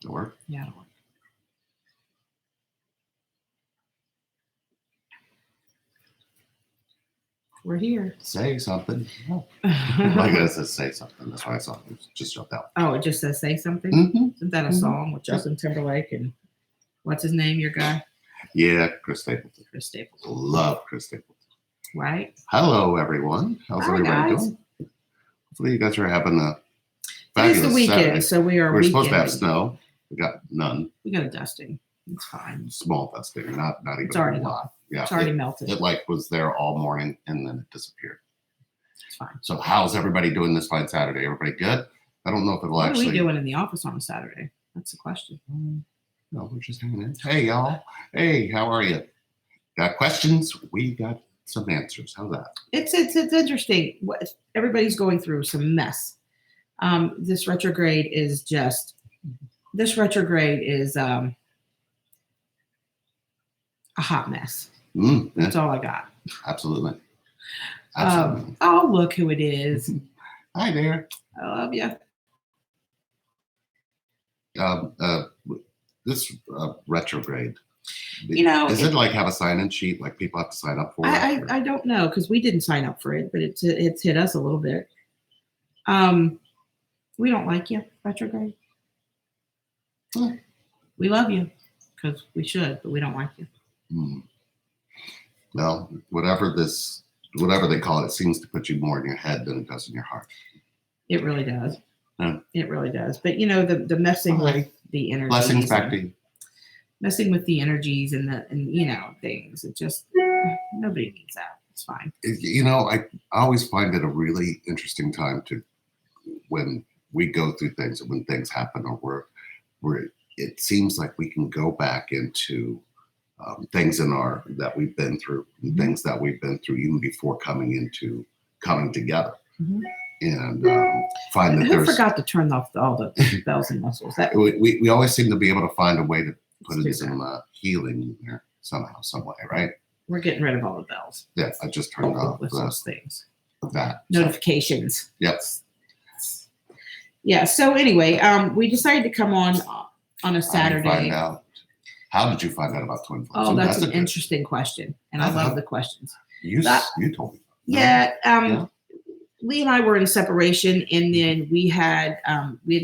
it work? Yeah, it'll work. We're here. Say something. Oh. I guess it says say something. That's why I saw it. Just jumped out. Oh, it just says say something? Mm-hmm. Isn't that a song with Justin Timberlake and what's his name, your guy? Yeah, Chris Stapleton. Chris Stapleton. Love Chris Stapleton. Right? Hello, everyone. How's Hi, everybody guys. doing? Hopefully you guys are having a It's fabulous the weekend, Saturday. so we are We're supposed to have weekending. snow. We got none. We got a dusting. It's fine. Small dusting, not even It's already a lot. gone. Yeah, It's already melted. It like was there all morning and then it disappeared. It's fine. So how's everybody doing this fine Saturday? Everybody good? I don't know if it'll What actually. are we doing in the office on a Saturday? That's the question. No, we're just hanging in. Hey, y'all. Hey, how are you? Got questions? We got some answers. How's that? It's interesting. Everybody's going through some mess. This retrograde is a hot mess. Yeah. That's all I got. Absolutely. Oh, look who it is. Hi there. I love you. This retrograde. Is it like have a sign-in sheet? Like people have to sign up for it? I don't know because we didn't sign up for it, but it's hit us a little bit. We don't like you, retrograde. We love you because we should, but we don't like you. Well, whatever they call it seems to put you more in your head than it does in your heart. It really does. Yeah. It really does. But the messing with the energies. Blessings back to you. Messing with the energies and things. It just nobody needs that. It's fine. I always find it a really interesting time when we go through things and when things happen or it seems like we can go back into things that we've been through, and things that we've been through even before coming together, and find that Who forgot to turn off all the bells and whistles? That we always seem to be able to find a way to put in some healing in there somehow, some way, right? We're getting rid of all the bells. Yeah, I just turned off those things. That Notifications. Yep. Yeah. So anyway, we decided to come on a Saturday. How did you find out about twin flames? Oh, that's an interesting question, and I love the questions. You told me. Yeah. Lee and I were in separation, and then we had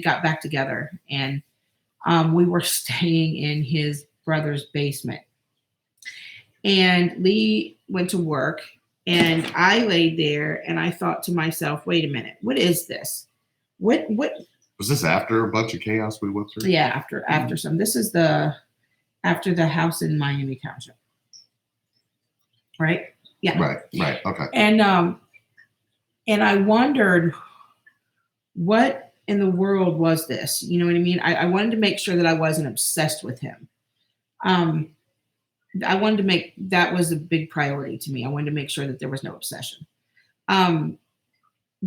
got back together, and we were staying in his brother's basement. And Lee went to work, and I laid there, and I thought to myself, "Wait a minute, what is this? What was this after a bunch of chaos we went through?" Yeah, after some. This is after the house in Miami Township, right? Yeah. Right. Okay. And I wondered what in the world was this? You know what I mean? I wanted to make sure that I wasn't obsessed with him. I wanted to that was a big priority to me. I wanted to make sure that there was no obsession.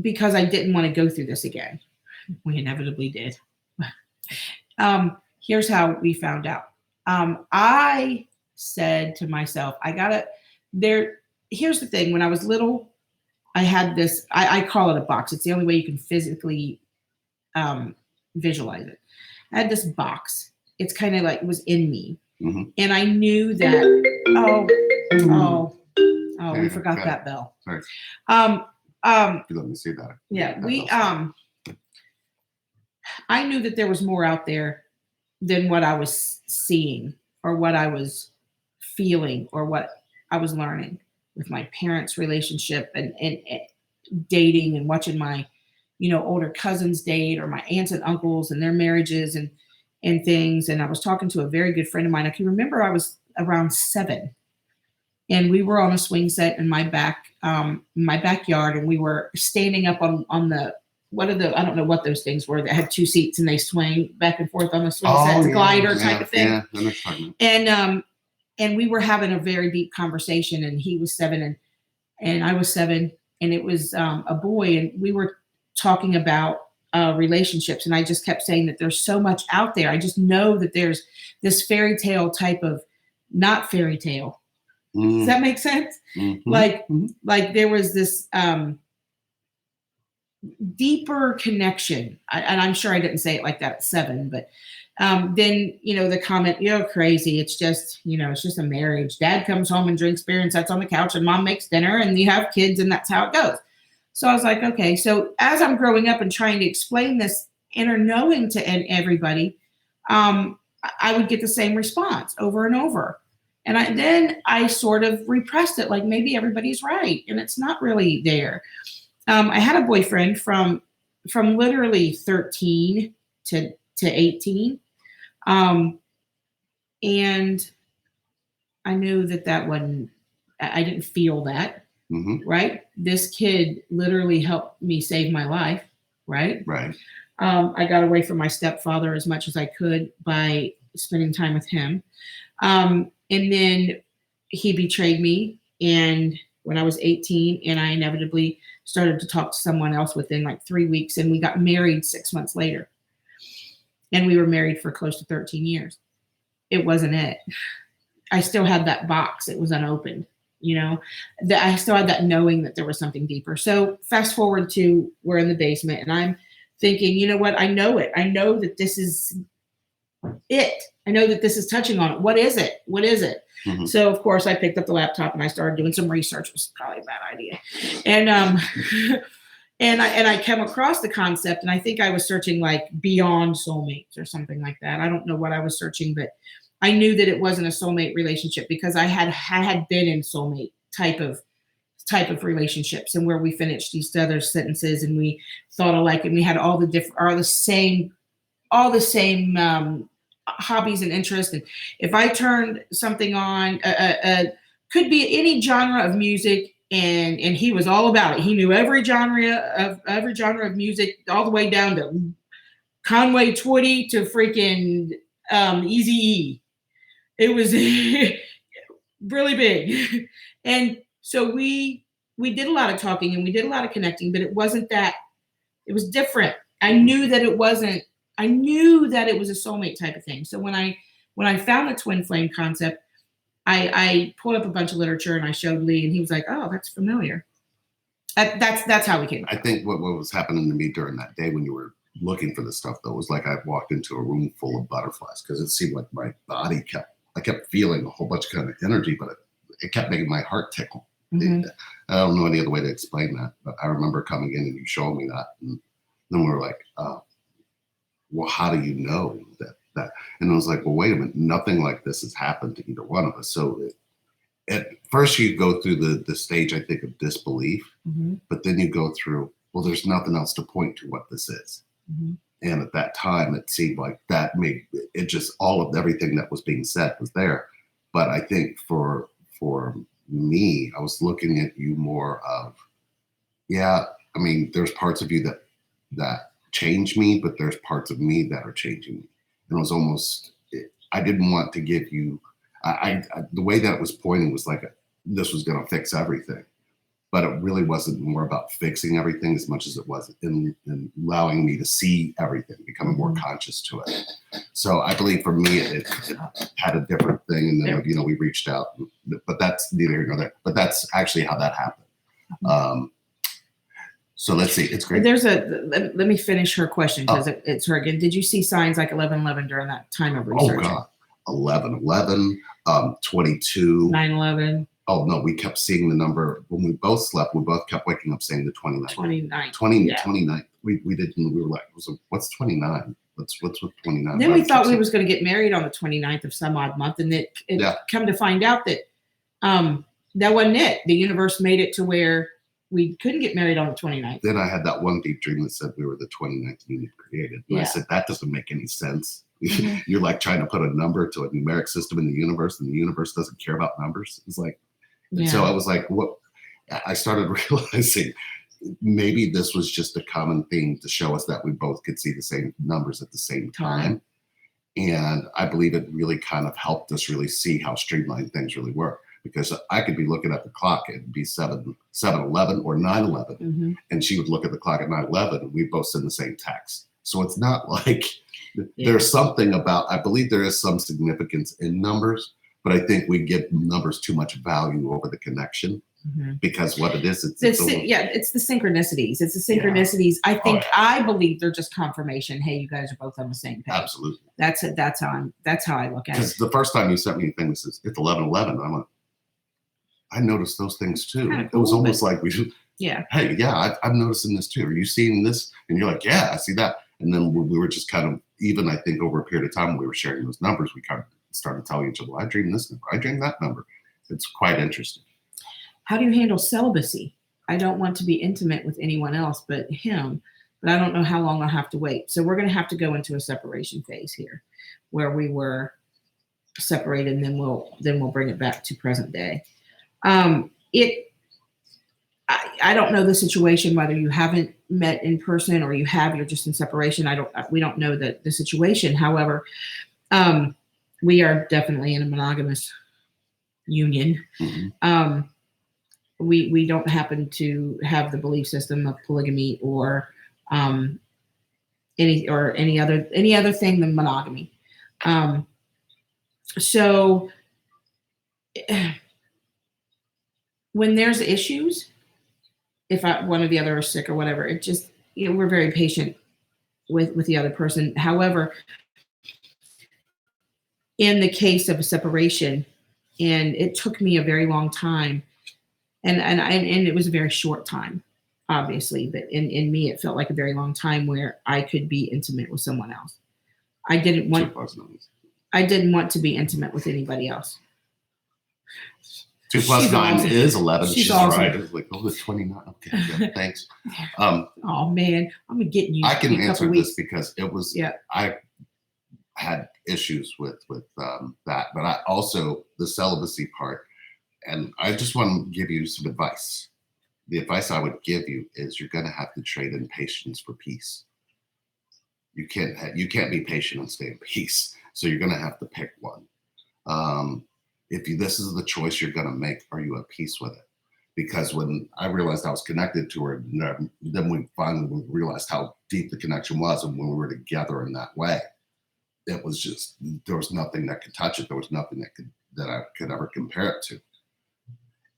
Because I didn't want to go through this again. We inevitably did. Here's how we found out. I said to myself, here's the thing. When I was little, I had this, I call it a box. It's the only way you can physically visualize it. I had this box. It's kind of like it was in me. Mm-hmm. And I knew that, we forgot that bell. Sorry. You let me see that. Yeah, I knew that there was more out there than what I was seeing or what I was feeling or what I was learning with my parents' relationship and dating and watching my, older cousins date or my aunts and uncles and their marriages and things. And I was talking to a very good friend of mine. I can remember I was around 7 and we were on a swing set in my backyard, and we were standing up on the, I don't know what those things were that had 2 seats and they swing back and forth on the swing set, glider type of thing. Yeah, and we were having a very deep conversation, and he was 7 and I was 7, and it was a boy, and we were talking about relationships. And I just kept saying that there's so much out there. I just know that there's this fairy tale type of not fairy tale. Does that make sense? Mm-hmm. Like there was this, deeper connection. And I'm sure I didn't say it like that at 7, but then, the comment, you're crazy. It's just, it's just a marriage. Dad comes home and drinks beer and sits on the couch and mom makes dinner and you have kids and that's how it goes. So I was like, okay. So as I'm growing up and trying to explain this inner knowing to everybody, I would get the same response over and over. And then I sort of repressed it, like maybe everybody's right. And it's not really there. I had a boyfriend from literally 13 to 18. And I knew that wasn't, I didn't feel that, right? This kid literally helped me save my life, right? Right. I got away from my stepfather as much as I could by spending time with him. And then he betrayed me. And when I was 18, and I inevitably started to talk to someone else within like 3 weeks, and we got married 6 months later. And we were married for close to 13 years. It wasn't it. I still had that box. It was unopened, I still had that knowing that there was something deeper. So fast forward to we're in the basement and I'm thinking, you know what? I know it. I know that this is it. I know that this is touching on it. What is it? What is it? So of course I picked up the laptop and I started doing some research. It was probably a bad idea. And, and I came across the concept, and I think I was searching like beyond soulmates or something like that. I don't know what I was searching, but I knew that it wasn't a soulmate relationship because I had been in soulmate type of relationships, and where we finished each other's sentences and we thought alike, and we had all the same hobbies and interests. And if I turned something on, could be any genre of music, and he was all about it. He knew every genre of music, all the way down to Conway Twitty to freaking Eazy-E. It was really big. And so we did a lot of talking and we did a lot of connecting, but it wasn't that. It was different. I knew that it was a soulmate type of thing. So when I found the twin flame concept, I pulled up a bunch of literature and I showed Lee, and he was like, "Oh, that's familiar." That's how we came. I think what was happening to me during that day when you were looking for this stuff, though, was like I walked into a room full of butterflies, because it seemed like my body I kept feeling a whole bunch of kind of energy, but it kept making my heart tickle. I don't know any other way to explain that, but I remember coming in and you showing me that, and then we were like, well, how do you know that? And I was like, well, wait a minute, nothing like this has happened to either one of us. So at first you go through the stage, I think, of disbelief, but then you go through, well, there's nothing else to point to what this is. And at that time, it seemed like that made it just all of everything that was being said was there. But I think for me, I was looking at you more of, yeah, I mean, there's parts of you that change me, but there's parts of me that are changing me. And it was almost, I didn't want to give you, the way that it was pointing was like this was going to fix everything. But it really wasn't more about fixing everything as much as it was in allowing me to see everything, becoming more conscious to it. So I believe for me, it had a different thing. And then, we reached out, but that's neither here nor there. But that's actually how that happened. So let's see. It's great. Let me finish her question, because it's her again. Did you see signs like 11/11 during that time of research? Oh, God. 11/11, 22. 9/11. Oh, no, we kept seeing the number. When we both slept, we both kept waking up saying the 29th. 29th. We didn't, we were like, what's 29? What's with 29? Then we thought we was going to get married on the 29th of some odd month. And it come to find out that that wasn't it. The universe made it to where we couldn't get married on the 29th. Then I had that one deep dream that said we were the 29th unit created. And I said, that doesn't make any sense. You're like trying to put a number to a numeric system in the universe, and the universe doesn't care about numbers. It's like, so I was like, what? I started realizing maybe this was just a common thing to show us that we both could see the same numbers at the same time. And I believe it really kind of helped us really see how streamlined things really work. Because I could be looking at the clock, it'd be 7/11 or 9/11, and she would look at the clock at 9/11, and we both send the same text. So it's not like there's something about, I believe there is some significance in numbers, but I think we give numbers too much value over the connection. because what it is, it's it's the synchronicities. It's the synchronicities. I think I believe they're just confirmation. Hey, you guys are both on the same page. Absolutely. That's it. That's how I look at it. Because the first time you sent me a thing that says it's 11:11, I'm like, I noticed those things too. Kinda It was cool, almost like we should. Yeah. Hey, yeah, I'm noticing this too. Are you seeing this? And you're like, yeah, I see that. And then we were just kind of, even I think over a period of time when we were sharing those numbers, we kind of started telling each other, well, I dreamed this number, I dreamed that number. It's quite interesting. How do you handle celibacy? I don't want to be intimate with anyone else but him, but I don't know how long I'll have to wait. So we're going to have to go into a separation phase here where we were separated, and then we'll bring it back to present day. I don't know the situation, whether you haven't met in person or you have, you're just in separation. We don't know the situation. However, we are definitely in a monogamous union. Mm-hmm. We don't happen to have the belief system of polygamy or any other thing than monogamy. So when there's issues, if one or the other is sick or whatever, it just, we're very patient with the other person. However, in the case of a separation, and it took me a very long time, and it was a very short time, obviously, but in me, it felt like a very long time where I could be intimate with someone else. I didn't want to be intimate with anybody else. 2 + 9 awesome. is 11. She's awesome. Right. It's like, it's 29. Okay, yeah, thanks. Oh man, I'm gonna get you. I can answer this because it was. Yeah. I had issues with that, but I also the celibacy part, and I just want to give you some advice. The advice I would give you is you're going to have to trade in patience for peace. You can't be patient and stay in peace. So you're going to have to pick one. This is the choice you're going to make, are you at peace with it? Because when I realized I was connected to her, then we finally realized how deep the connection was. And when we were together in that way, it was just, there was nothing that could touch it. There was nothing that I could ever compare it to.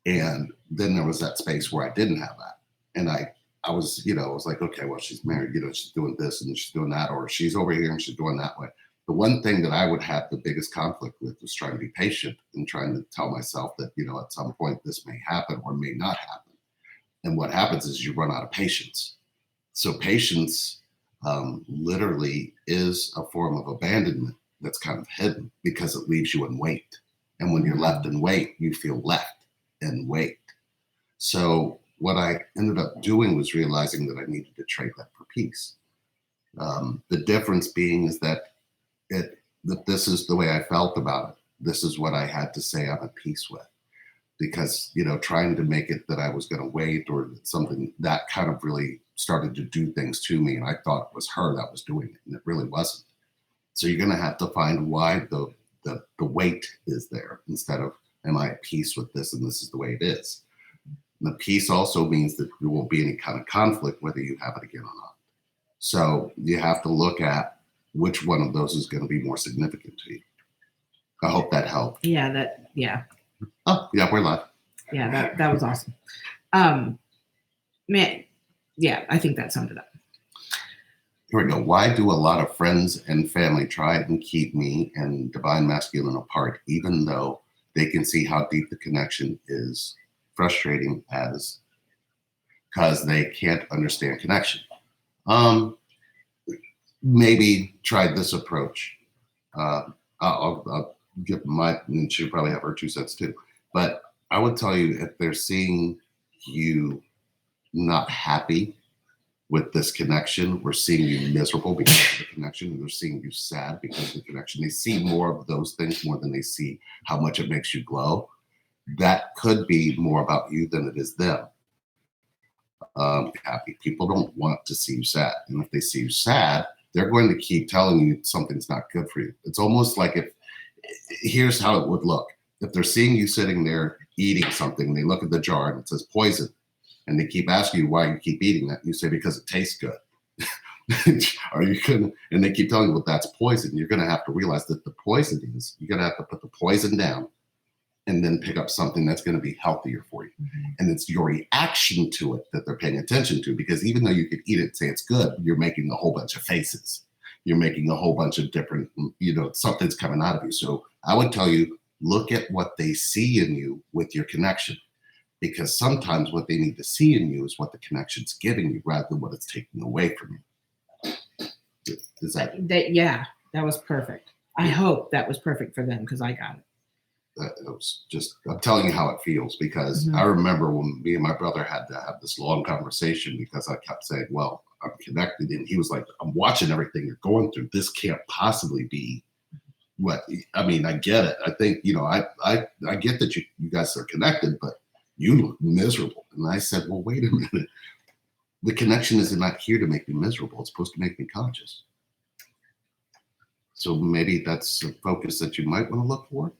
And then there was that space where I didn't have that. And I was, I was like, okay, well, she's married, she's doing this and she's doing that, or she's over here and she's doing that way. The one thing that I would have the biggest conflict with was trying to be patient and trying to tell myself that, at some point this may happen or may not happen. And what happens is you run out of patience. So patience literally is a form of abandonment that's kind of hidden because it leaves you in wait. And when you're left in wait, you feel left in wait. So what I ended up doing was realizing that I needed to trade that for peace. The difference being is that this is the way I felt about it. This is what I had to say I'm at peace with. Because, trying to make it that I was going to wait or something, that kind of really started to do things to me. And I thought it was her that was doing it, and it really wasn't. So you're going to have to find why the wait is there instead of, am I at peace with this and this is the way it is. And the peace also means that there won't be any kind of conflict whether you have it again or not. So you have to look at which one of those is going to be more significant to you. I hope that helped. Yeah, Oh, yeah, we're live. Yeah, that was awesome. Man, yeah, I think that summed it up. Here we go. Why do a lot of friends and family try and keep me and divine masculine apart, even though they can see how deep the connection is? Frustrating as because they can't understand connection. Maybe try this approach. I'll give my, and she'll probably have her 2 cents too. But I would tell you, if they're seeing you not happy with this connection, we're seeing you miserable because of the connection, and they're seeing you sad because of the connection. They see more of those things more than they see how much it makes you glow. That could be more about you than it is them. Happy people don't want to see you sad, and if they see you sad, they're going to keep telling you something's not good for you. It's almost like here's how it would look. If they're seeing you sitting there eating something, they look at the jar and it says poison, and they keep asking you why you keep eating that. You say, because it tastes good. Are you gonna? And they keep telling you, well, that's poison. You're going to have to realize that the poison is, you're going to have to put the poison down and then pick up something that's going to be healthier for you. Mhm. And it's your reaction to it that they're paying attention to, because even though you could eat it and say it's good, you're making a whole bunch of faces. You're making a whole bunch of different, something's coming out of you. So I would tell you, look at what they see in you with your connection, because sometimes what they need to see in you is what the connection's giving you rather than what it's taking away from you. Is that Yeah, that was perfect. I hope that was perfect for them because I got it. It was just, I'm telling you how it feels, because I remember when me and my brother had to have this long conversation because I kept saying, well, I'm connected. And he was like, I'm watching everything you're going through. This can't possibly be what, I mean, I get it. I think, I get that you guys are connected, but you look miserable. And I said, well, wait a minute. The connection is not here to make me miserable. It's supposed to make me conscious. So maybe that's a focus that you might want to look for.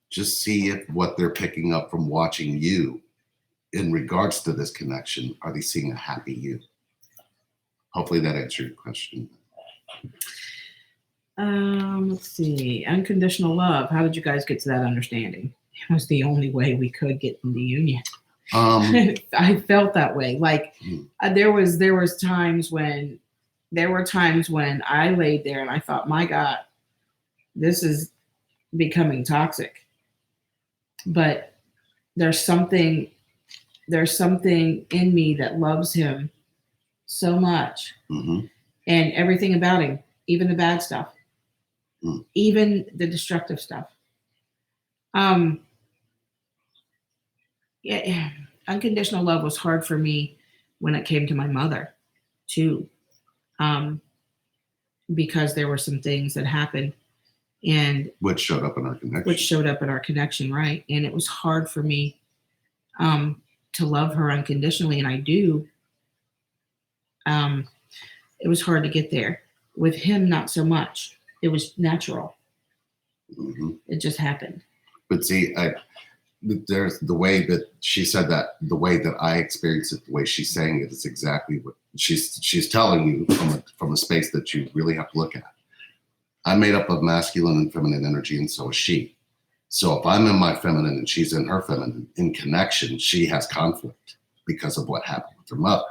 Just see if what they're picking up from watching you in regards to this connection, are they seeing a happy you? Hopefully that answered your question. Let's see. Unconditional love. How did you guys get to that understanding? It was the only way we could get into union. I felt that way. Like there were times when I laid there and I thought, my God, this is becoming toxic. But there's something in me that loves him so much, and everything about him, even the bad stuff, even the destructive stuff. Yeah, unconditional love was hard for me when it came to my mother too, because there were some things that happened. And which showed up in our connection. Right? And it was hard for me to love her unconditionally, and I do. It was hard to get there. With him, not so much. It was natural. It just happened. But see, there's the way that she said that, the way that I experienced it, the way she's saying it is exactly what she's telling you from a space that you really have to look at. I'm made up of masculine and feminine energy, and so is she. So if I'm in my feminine and she's in her feminine, in connection, she has conflict because of what happened with her mother.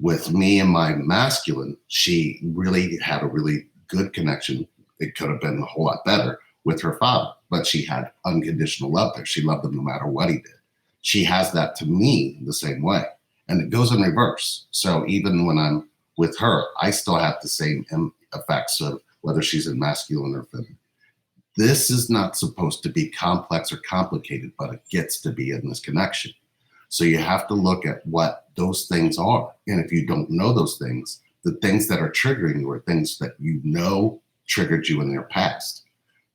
With me and my masculine, she really had a really good connection. It could have been a whole lot better with her father, but she had unconditional love there. She loved him no matter what he did. She has that to me the same way. And it goes in reverse. So even when I'm with her, I still have the same effects of whether she's in masculine or feminine. This is not supposed to be complex or complicated, but it gets to be in this connection. So you have to look at what those things are. And if you don't know those things, the things that are triggering you are things that triggered you in their past.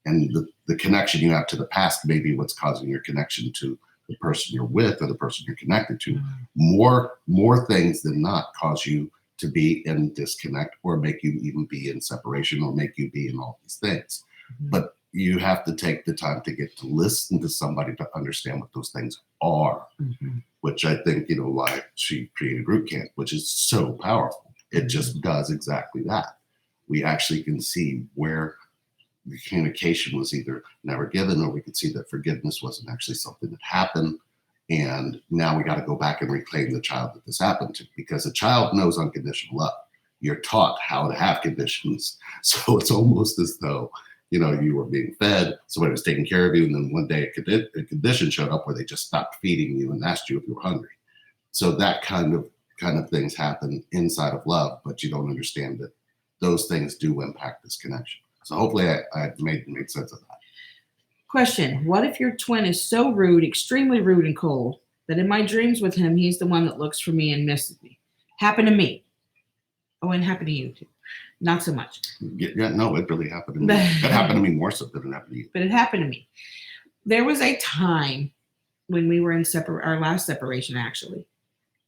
And the connection you have to the past may be what's causing your connection to the person you're with or the person you're connected to. More things than not cause you to be in disconnect or make you even be in separation or make you be in all these things. But you have to take the time to get to listen to somebody to understand what those things are, which I think, why she created Group Camp, which is so powerful. It just does exactly that. We actually can see where the communication was either never given, or we could see that forgiveness wasn't actually something that happened. And now we got to go back and reclaim the child that this happened to, because a child knows unconditional love. You're taught how to have conditions. So it's almost as though, you were being fed, somebody was taking care of you, and then one day a condition showed up where they just stopped feeding you and asked you if you were hungry. So that kind of things happen inside of love, but you don't understand that those things do impact this connection. So hopefully I made sense of that. Question: what if your twin is so rude, extremely rude and cold, that in my dreams with him, he's the one that looks for me and misses me? Happened to me. Oh, and happened to you too. Not so much. Yeah, no, it really happened to me. It happened to me more so than it happened to you. But it happened to me. There was a time when we were in our last separation, actually,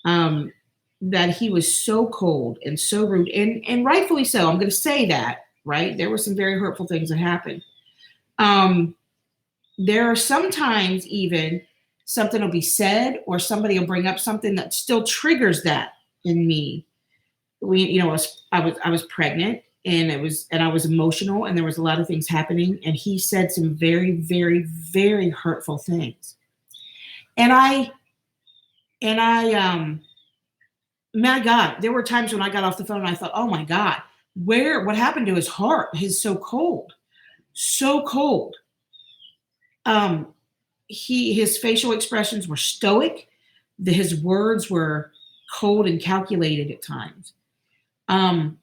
that he was so cold and so rude, and rightfully so. I'm going to say that, right? There were some very hurtful things that happened. There are sometimes even something will be said or somebody will bring up something that still triggers that in me. I was pregnant and I was emotional, and there was a lot of things happening, and he said some very, very, very hurtful things. And I my God, there were times when I got off the phone and I thought, oh my God, what happened to his heart? He's so cold, so cold. Um, his facial expressions were stoic. His words were cold and calculated at times. Um,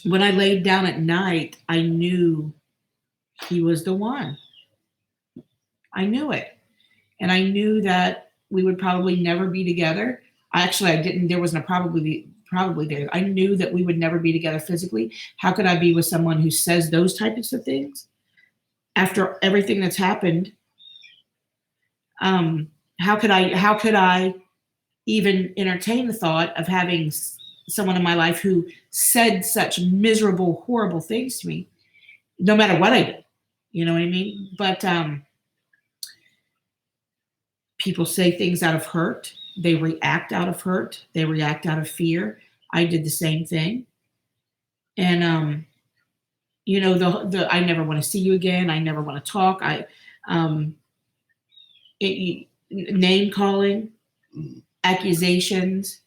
when I laid down at night, I knew he was the one. I knew it. And I knew that we would probably never be together. I didn't, there wasn't a probably there. I knew that we would never be together physically. How could I be with someone who says those types of things after everything that's happened? How could I even entertain the thought of having someone in my life who said such miserable, horrible things to me, no matter what I did? You know what I mean? But people say things out of hurt. They react out of hurt. They react out of fear. I did the same thing. And the I never want to see you again. I never want to talk. Name calling, accusations,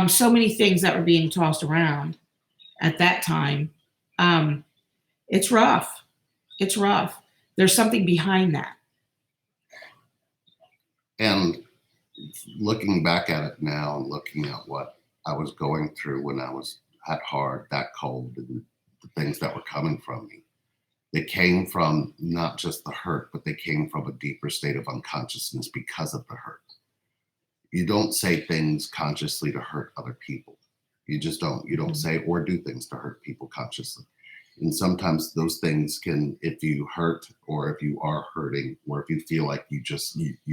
so many things that were being tossed around at that time. It's rough. It's rough. There's something behind that. And looking back at it now and looking at what I was going through when I was that hard, that cold, and the things that were coming from me, they came from not just the hurt, but they came from a deeper state of unconsciousness because of the hurt. You don't say things consciously to hurt other people. You just don't. You don't say or do things to hurt people consciously. And sometimes those things can, if you hurt or if you are hurting or if you feel like you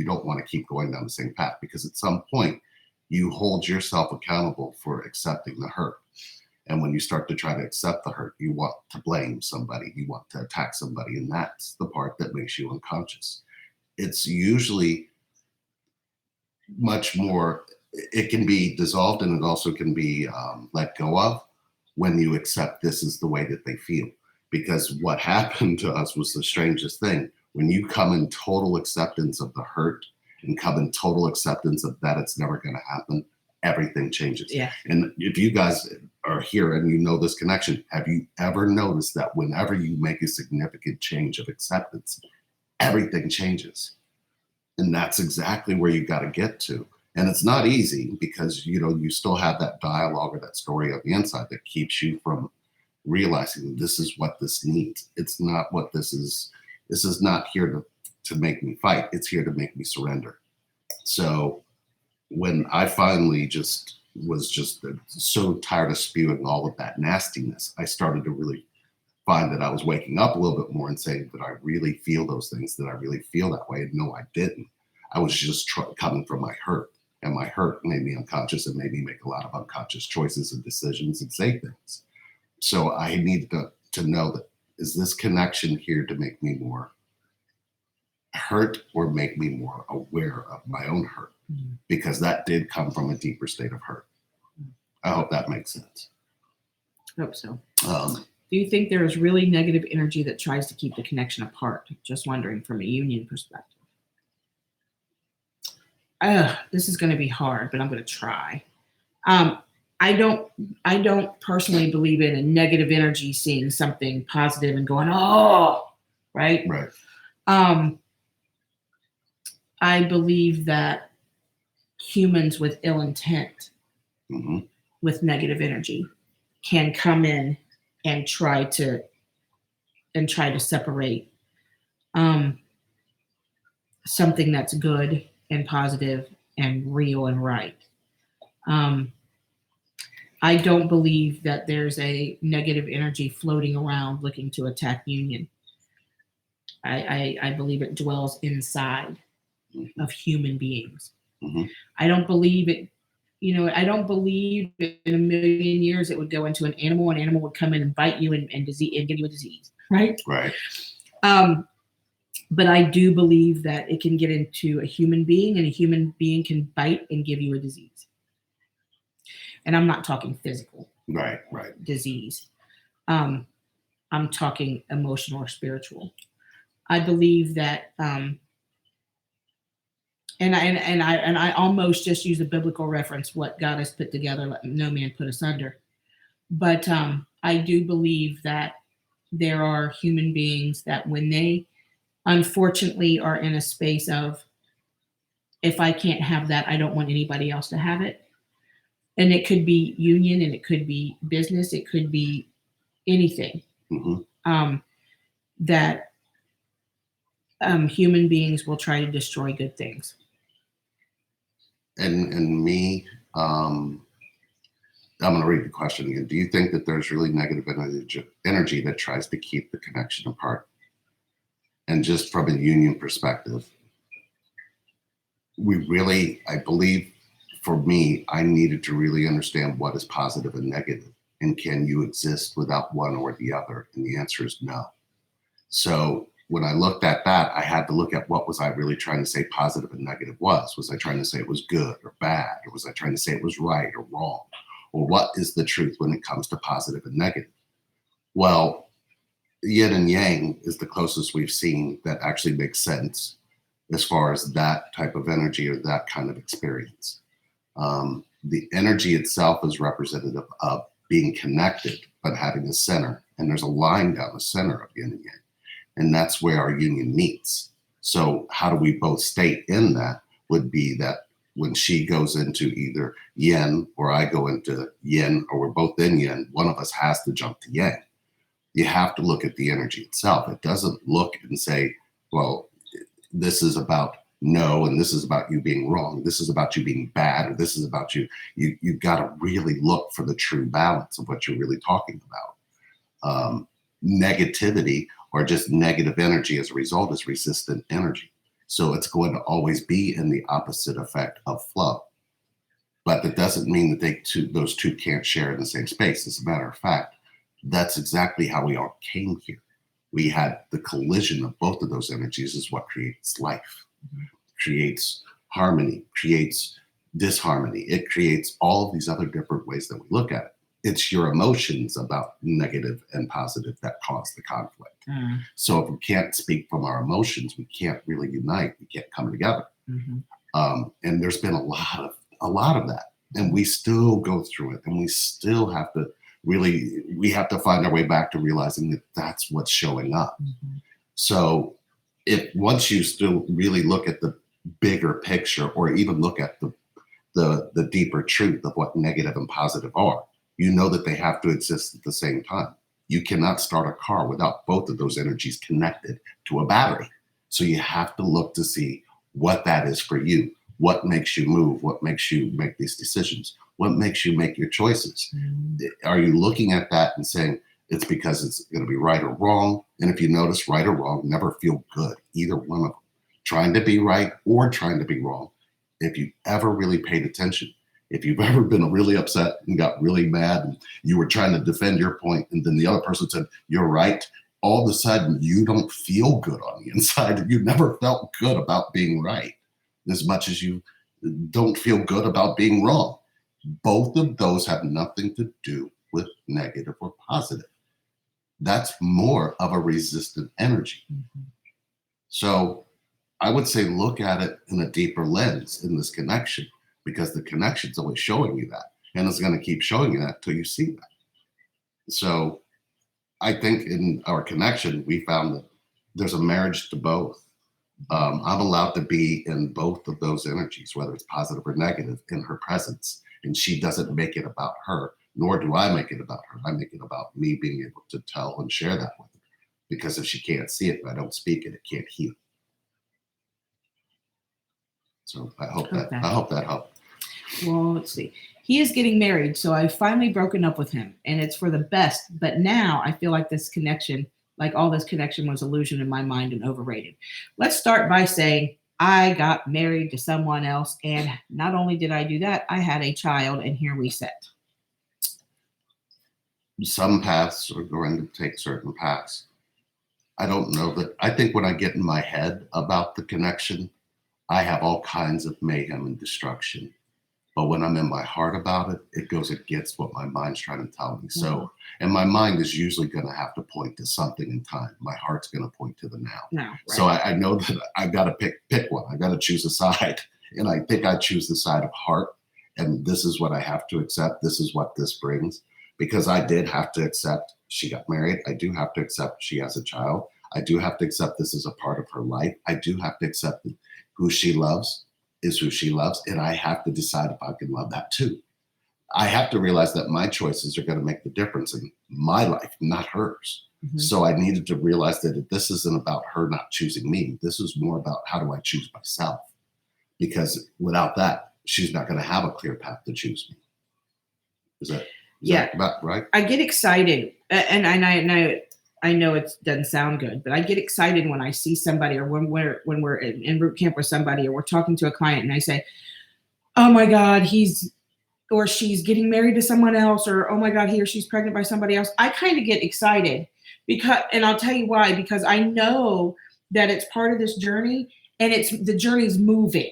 don't want to keep going down the same path, because at some point you hold yourself accountable for accepting the hurt. And when you start to try to accept the hurt, you want to blame somebody, you want to attack somebody. And that's the part that makes you unconscious. It's usually much more, it can be dissolved and it also can be let go of when you accept this is the way that they feel. Because what happened to us was the strangest thing. When you come in total acceptance of the hurt and come in total acceptance of that it's never going to happen, everything changes. Yeah. And if you guys are here and you know this connection, have you ever noticed that whenever you make a significant change of acceptance, everything changes? And that's exactly where you got to get to. And it's not easy because, you still have that dialogue or that story on the inside that keeps you from realizing this is what this needs. It's not what this is. This is not here to make me fight. It's here to make me surrender. So when I finally was so tired of spewing all of that nastiness, I started to really find that I was waking up a little bit more and saying that I really feel those things, that I really feel that way. And no, I didn't. I was just coming from my hurt. And my hurt made me unconscious and made me make a lot of unconscious choices and decisions and say things. So I needed to know that, is this connection here to make me more hurt or make me more aware of my own hurt? Mm-hmm. Because that did come from a deeper state of hurt. I hope that makes sense. I hope so. Do you think there is really negative energy that tries to keep the connection apart? Just wondering from a union perspective. This is going to be hard, but I'm going to try. I don't personally believe in a negative energy seeing something positive and going, oh, right? Right. I believe that humans with ill intent, mm-hmm. with negative energy, can come in and try to separate something that's good and positive and real and right. I don't believe that there's a negative energy floating around looking to attack union. I believe it dwells inside of human beings. Mm-hmm. I don't believe it. I don't believe in a million years it would go into an animal. An animal would come in and bite you and give you a disease. Right. Right. But I do believe that it can get into a human being, and a human being can bite and give you a disease. And I'm not talking physical. Right, right. disease. Um, I'm talking emotional or spiritual. I believe that, and I almost just use a biblical reference. What God has put together, let no man put asunder. But I do believe that there are human beings that when they unfortunately are in a space of, if I can't have that, I don't want anybody else to have it. And it could be union, and it could be business, it could be anything. Hmm. Um, that human beings will try to destroy good things. And me, I'm going to read the question again. Do you think that there's really negative energy that tries to keep the connection apart? And just from a union perspective, I believe for me, I needed to really understand what is positive and negative, and can you exist without one or the other? And the answer is no. So when I looked at that, I had to look at what was I really trying to say positive and negative was. Was I trying to say it was good or bad? Or was I trying to say it was right or wrong? Or what is the truth when it comes to positive and negative? Well, yin and yang is the closest we've seen that actually makes sense as far as that type of energy or that kind of experience. The energy itself is representative of being connected, but having a center. And there's a line down the center of yin and yang. And that's where our union meets. So, how do we both stay in that? Would be that when she goes into either yin or I go into yin, or we're both in yin, one of us has to jump to yang. You have to look at the energy itself. It doesn't look and say, well, this is about no, and this is about you being wrong. This is about you being bad, or this is about you. You've got to really look for the true balance of what you're really talking about. Negativity or just negative energy as a result is resistant energy. So it's going to always be in the opposite effect of flow. But that doesn't mean that those two can't share in the same space. As a matter of fact, that's exactly how we all came here. We had the collision of both of those energies is what creates life, creates harmony, creates disharmony. It creates all of these other different ways that we look at it. It's your emotions about negative and positive that cause the conflict. So if we can't speak from our emotions, we can't really unite. We can't come together. And there's been a lot of that, and we still go through it, and we still have to we have to find our way back to realizing that that's what's showing up. So if once you still really look at the bigger picture, or even look at the deeper truth of what negative and positive are, you know that they have to exist at the same time. You cannot start a car without both of those energies connected to a battery. So you have to look to see what that is for you. What makes you move? What makes you make these decisions? What makes you make your choices? Are you looking at that and saying it's because it's going to be right or wrong? And if you notice, right or wrong never feel good, either one of them. Trying to be right or trying to be wrong. If you ever really paid attention, if you've ever been really upset and got really mad and you were trying to defend your point, and then the other person said, you're right, all of a sudden you don't feel good on the inside. You never felt good about being right as much as you don't feel good about being wrong. Both of those have nothing to do with negative or positive. That's more of a resistant energy. So I would say look at it in a deeper lens in this connection, because the connection's always showing you that, and it's going to keep showing you that till you see that. So I think in our connection, we found that there's a marriage to both. I'm allowed to be in both of those energies, whether it's positive or negative, in her presence. And she doesn't make it about her, nor do I make it about her. I make it about me being able to tell and share that with her. Because if she can't see it and I don't speak it, it can't heal. So I hope that helped. Well, let's see. He is getting married, so I've finally broken up with him, and it's for the best. But now I feel like this connection, like all this connection, was illusion in my mind and overrated. Let's start by saying I got married to someone else, and not only did I do that, I had a child, and here we sit. Some paths are going to take certain paths. I don't know that. I think when I get in my head about the connection, I have all kinds of mayhem and destruction But when I'm in my heart about it, it goes against what my mind's trying to tell me. Mhm. So, and my mind is usually going to have to point to something in time. My heart's going to point to the now. No, right. So I know that I got to pick one. I got to choose a side. And I think I choose the side of heart. And this is what I have to accept. This is what this brings. Because I did have to accept she got married. I do have to accept she has a child. I do have to accept this is a part of her life. I do have to accept who she loves is who she loves. And I have to decide if I can love that too. I have to realize that my choices are going to make the difference in my life, not hers. Mhm. So I needed to realize that this isn't about her not choosing me. This is more about how do I choose myself? Because without that, she's not going to have a clear path to choose me. Is that about right? I get excited, and I know it doesn't sound good, but I get excited when I see somebody, or when we're in root camp with somebody, or we're talking to a client, and I say, "Oh my God, he's or she's getting married to someone else," or "Oh my God, he or she's pregnant by somebody else." I kind of get excited and I'll tell you why, because I know that it's part of this journey, and the journey's moving,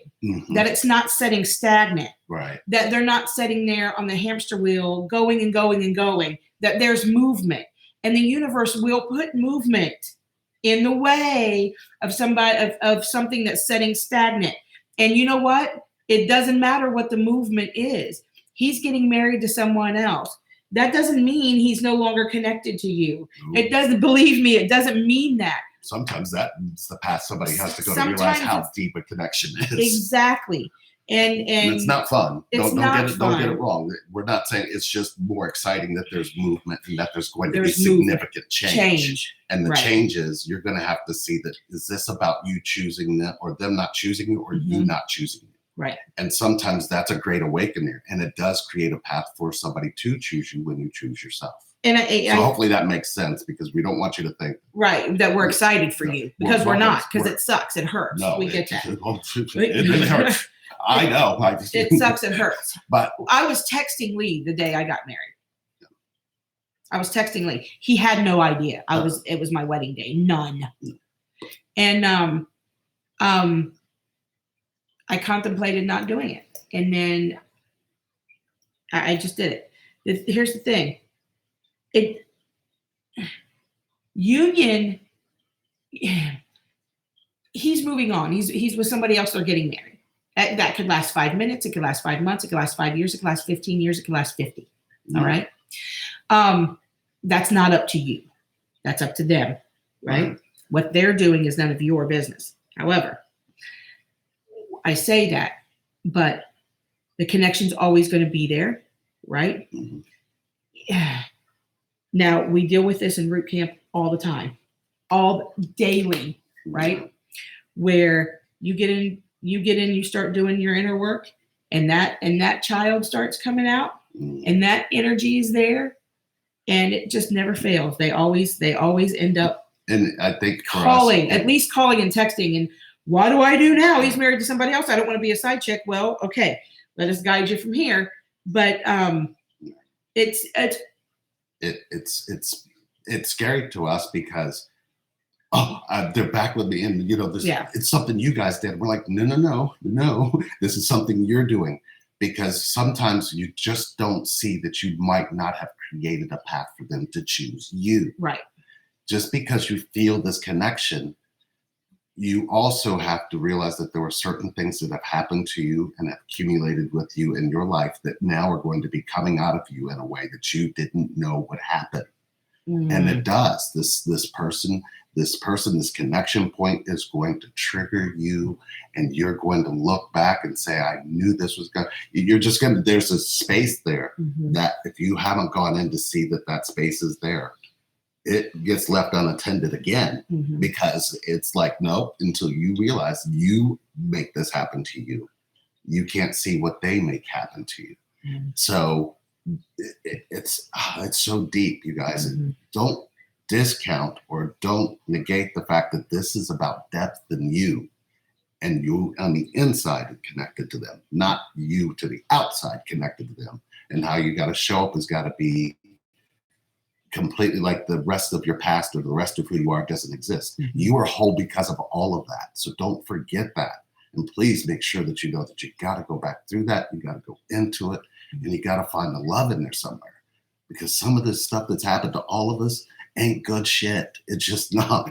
that it's not sitting stagnant, right? That they're not sitting there on the hamster wheel going and going and going, that there's movement, and the universe will put movement in the way of something that's sitting stagnant. And you know what? It doesn't matter what the movement is. He's getting married to someone else. That doesn't mean he's no longer connected to you. Ooh. It doesn't, believe me, it doesn't mean that. Sometimes that's the path somebody has to go to realize how deep a connection is. Exactly. And it's not fun. Don't get it wrong. We're not saying it's just more exciting that there's movement and that there's going to be significant change. And the changes, you're going to have to see that, is this about you choosing them, or them not choosing you, or you not choosing you? Right. And sometimes that's a great awakening, and it does create a path for somebody to choose you when you choose yourself. And so hopefully that makes sense, because we don't want you to think that we're excited for you, because we're not, because it sucks, it hurts. No, we get that. It really hurts. I know. It sucks, it hurts. But I was texting Lee the day I got married. I was texting Lee. He had no idea. It was my wedding day. None. And I contemplated not doing it. And then I just did it. Here's the thing. Union, he's moving on. He's with somebody else. They're getting married. That could last 5 minutes. It could last 5 months. It could last 5 years. It could last 15 years. It could last 50. All right. That's not up to you. That's up to them. Right. What they're doing is none of your business. However, I say that, but the connection's always going to be there. Right. Yeah. Now, we deal with this in root camp all the time, all daily, right? Where you get in, you start doing your inner work, and that child starts coming out, and that energy is there, and it just never fails. They always end up, and I think at least calling and texting. And what do I do now? He's married to somebody else. I don't want to be a side chick. Well, okay, let us guide you from here. But it's scary to us, because they're back with me, and it's something you guys did. We're like, no, this is something you're doing, because sometimes you just don't see that you might not have created a path for them to choose you. Right. Just because you feel this connection, you also have to realize that there were certain things that have happened to you and have accumulated with you in your life that now are going to be coming out of you in a way that you didn't know would happen. And it does. This person, this connection point is going to trigger you, and you're going to look back and say, I knew this was going to, there's a space there that if you haven't gone in to see that space is there, it gets left unattended again, because it's like, no, until you realize you make this happen to you, you can't see what they make happen to you. So it's so deep, you guys. Don't discount or don't negate the fact that this is about depth in you, and you on the inside and connected to them, not you to the outside connected to them. And how you got to show up has got to be completely like the rest of your past, or the rest of who you are doesn't exist. You are whole because of all of that. So don't forget that. And please make sure that you know that you got to go back through that. You got to go into it, and you got to find the love in there somewhere. Because some of the stuff that's happened to all of us ain't good shit. It's just not.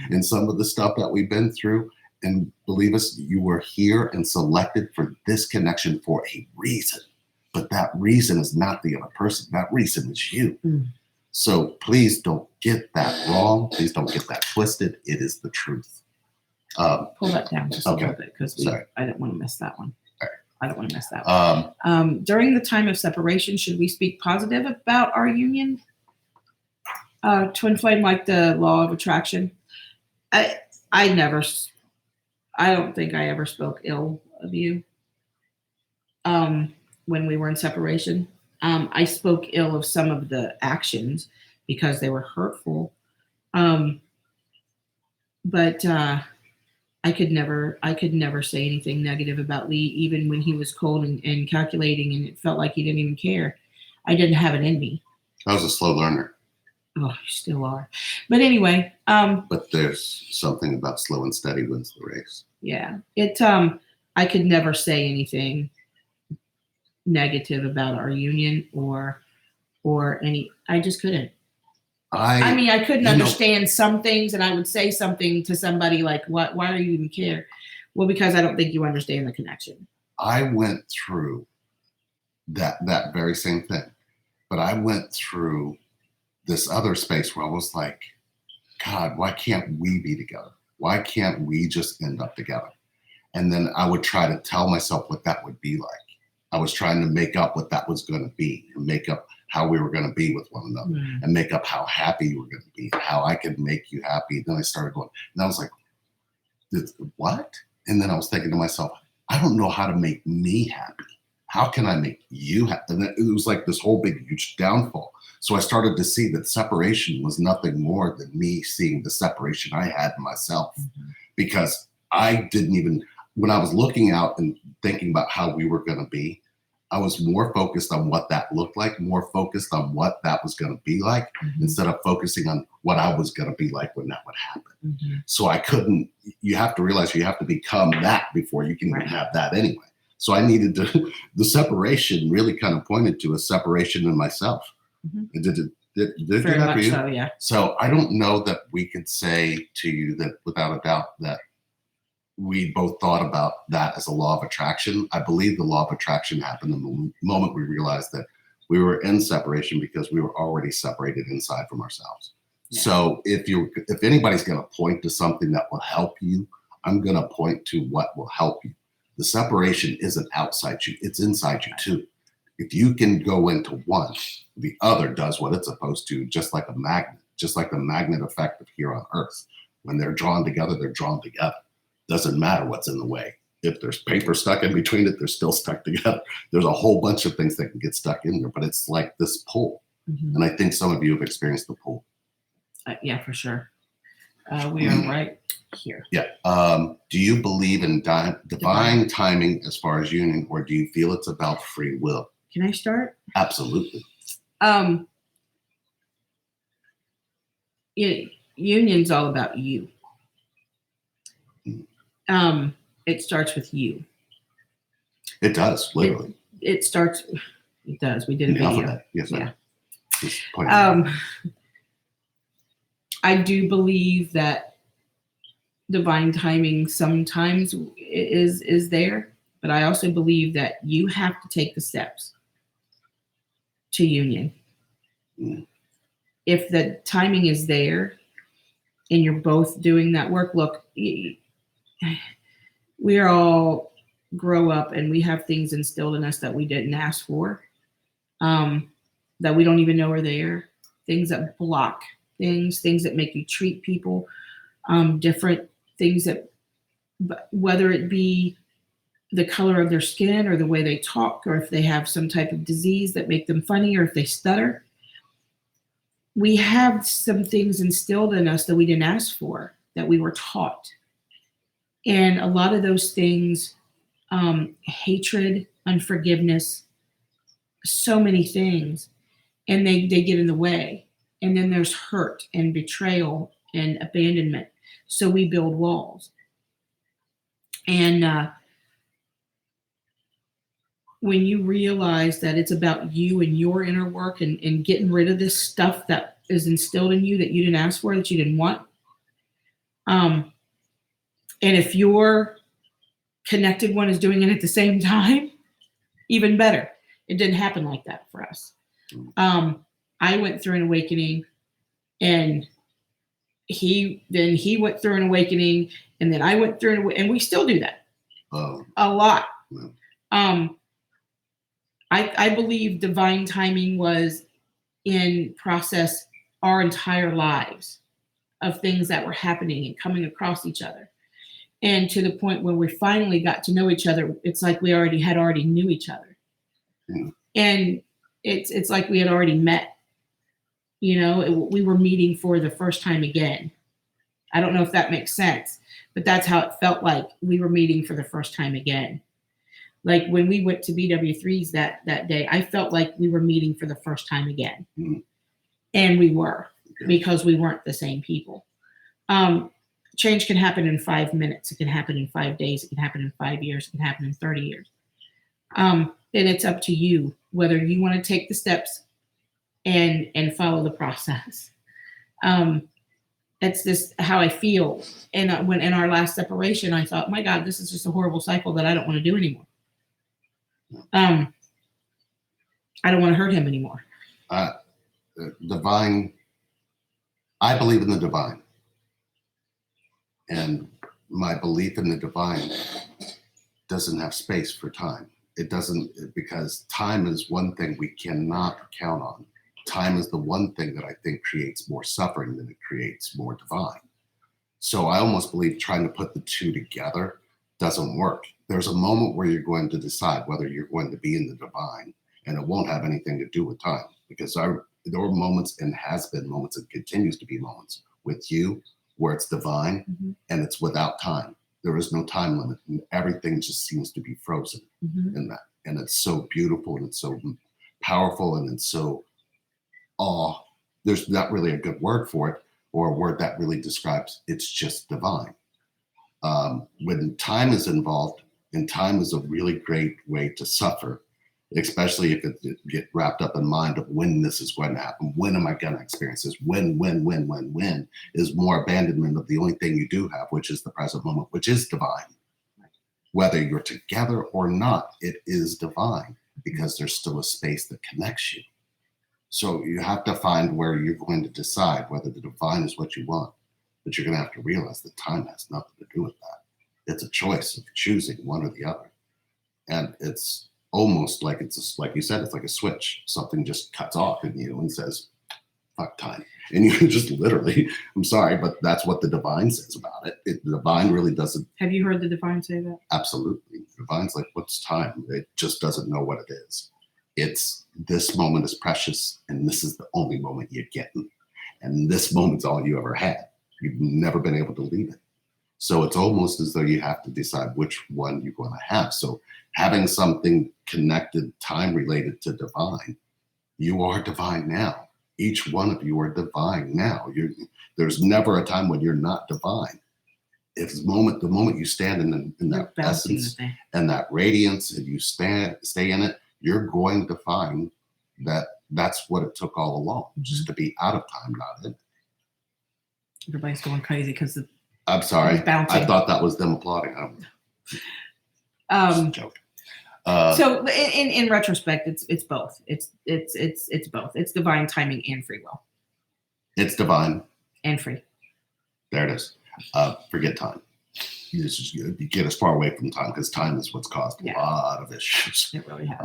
And some of the stuff that we've been through, and believe us, you were here and selected for this connection for a reason. But that reason is not the other person. That reason is you. So please don't get that wrong. Please don't get that twisted. It is the truth. Pull that down just a little bit because I didn't want to miss that one. I don't want to miss that one. During the time of separation, should we speak positive about our union? Twin flame, like the law of attraction. I don't think I ever spoke ill of you when we were in separation. I spoke ill of some of the actions because they were hurtful. But I could never say anything negative about Lee, even when he was cold and calculating and it felt like he didn't even care. I didn't have it in me. I was a slow learner. Oh, you still are. But anyway. But there's something about slow and steady wins the race. Yeah. I could never say anything negative about our union or any, I just couldn't. I mean, I couldn't understand some things, and I would say something to somebody like, "What? Why do you even care?" Well, because I don't think you understand the connection. I went through that very same thing, but I went through this other space where I was like, God, why can't we be together? Why can't we just end up together? And then I would try to tell myself what that would be like. I was trying to make up what that was going to be and make up how we were going to be with one another and make up how happy you were going to be, how I could make you happy. Then I started going, and I was like, what? And then I was thinking to myself, I don't know how to make me happy. How can I make you happy? And it was like this whole big, huge downfall. So I started to see that separation was nothing more than me seeing the separation I had in myself, because I didn't even, when I was looking out and thinking about how we were going to be, I was more focused on what that looked like, more focused on what that was going to be like, instead of focusing on what I was going to be like when that would happen. So I couldn't, you have to realize you have to become that before you can even have that anyway. So I needed to, the separation really kind of pointed to a separation in myself. Did it do that for you? So, yeah. So I don't know that we could say to you that without a doubt that we both thought about that as a law of attraction. I believe the law of attraction happened in the moment we realized that we were in separation because we were already separated inside from ourselves. Yeah. So if anybody's going to point to something that will help you, I'm going to point to what will help you. The separation isn't outside you, it's inside you too. If you can go into one, the other does what it's supposed to, just like a magnet, just like the magnet effect of here on Earth. When they're drawn together, they're drawn together. Doesn't matter what's in the way. If there's paper stuck in between it, they're still stuck together. There's a whole bunch of things that can get stuck in there, but it's like this pull. And I think some of you have experienced the pull. Yeah, for sure. We are right here. Yeah. Do you believe in divine timing as far as union, or do you feel it's about free will? Can I start? Absolutely. Union's all about you. It starts with you. It does, literally. It starts. It does. We did a video. Yes. Yeah. I do believe that divine timing sometimes is there, but I also believe that you have to take the steps to union. If the timing is there and you're both doing that work, look, we all grow up and we have things instilled in us that we didn't ask for, that we don't even know are there, things that block things that make you treat people different, things that, whether it be the color of their skin or the way they talk, or if they have some type of disease that make them funny, or if they stutter. We have some things instilled in us that we didn't ask for, that we were taught. And a lot of those things, hatred, unforgiveness, so many things, and they get in the way. And then there's hurt and betrayal and abandonment. So we build walls. And when you realize that it's about you and your inner work and getting rid of this stuff that is instilled in you that you didn't ask for, that you didn't want. And if your connected one is doing it at the same time, even better. It didn't happen like that for us. I went through an awakening, and he went through an awakening, and then I went through an awakening, and we still do that a lot. Yeah. I believe divine timing was in process our entire lives of things that were happening and coming across each other. And to the point where we finally got to know each other, it's like we already knew each other. Mm. And it's like we had already met. You know, we were meeting for the first time again. I don't know if that makes sense, but that's how it felt like. We were meeting for the first time again. Like when we went to BW3s that day, I felt like we were meeting for the first time again. Mm. And we were, because we weren't the same people. Change can happen in 5 minutes. It can happen in 5 days. It can happen in 5 years. It can happen in 30 years. And it's up to you whether you want to take the steps and follow the process. It's just how I feel. And when in our last separation, I thought, my God, this is just a horrible cycle that I don't want to do anymore. I don't want to hurt him anymore. Divine, I believe in the divine. And my belief in the divine doesn't have space for time. It doesn't, because time is one thing we cannot count on. Time is the one thing that I think creates more suffering than it creates more divine. So I almost believe trying to put the two together doesn't work. There's a moment where you're going to decide whether you're going to be in the divine, and it won't have anything to do with time, because there were moments, and has been moments, and continues to be moments with you where it's divine, mm-hmm. and it's without time. There is no time limit, and everything just seems to be frozen, mm-hmm. in that. And it's so beautiful, and it's so powerful, and it's so there's not really a good word for it, or a word that really describes. It's just divine. When time is involved, and time is a really great way to suffer, especially if it get wrapped up in mind of when this is going to happen. When am I going to experience this? When is more abandonment of the only thing you do have, which is the present moment, which is divine. Whether you're together or not, it is divine, because there's still a space that connects you. So you have to find where you're going to decide whether the divine is what you want. But you're going to have to realize that time has nothing to do with that. It's a choice of choosing one or the other. And it's almost like like you said, it's like a switch. Something just cuts off in you and says, fuck time. And you can just literally, I'm sorry, but that's what the divine says about it. The divine really doesn't. Have you heard the divine say that? Absolutely. The divine's like, what's time? It just doesn't know what it is. It's, this moment is precious, and this is the only moment you're getting. And this moment's all you ever had. You've never been able to leave it. So it's almost as though you have to decide which one you're going to have. So having something connected, time related to divine, you are divine now. Each one of you are divine now. There's never a time when you're not divine. If the moment you stand in that essence and that radiance, and you stay in it, you're going to find that that's what it took all along, mm-hmm. just to be out of time, not in it. Everybody's going crazy because I'm sorry. I thought that was them applauding. Just a joke. So in retrospect, it's both. It's both. It's divine timing and free will. It's divine and free. There it is. Forget time. You get as far away from time, because time is what's caused a lot of issues. It really has.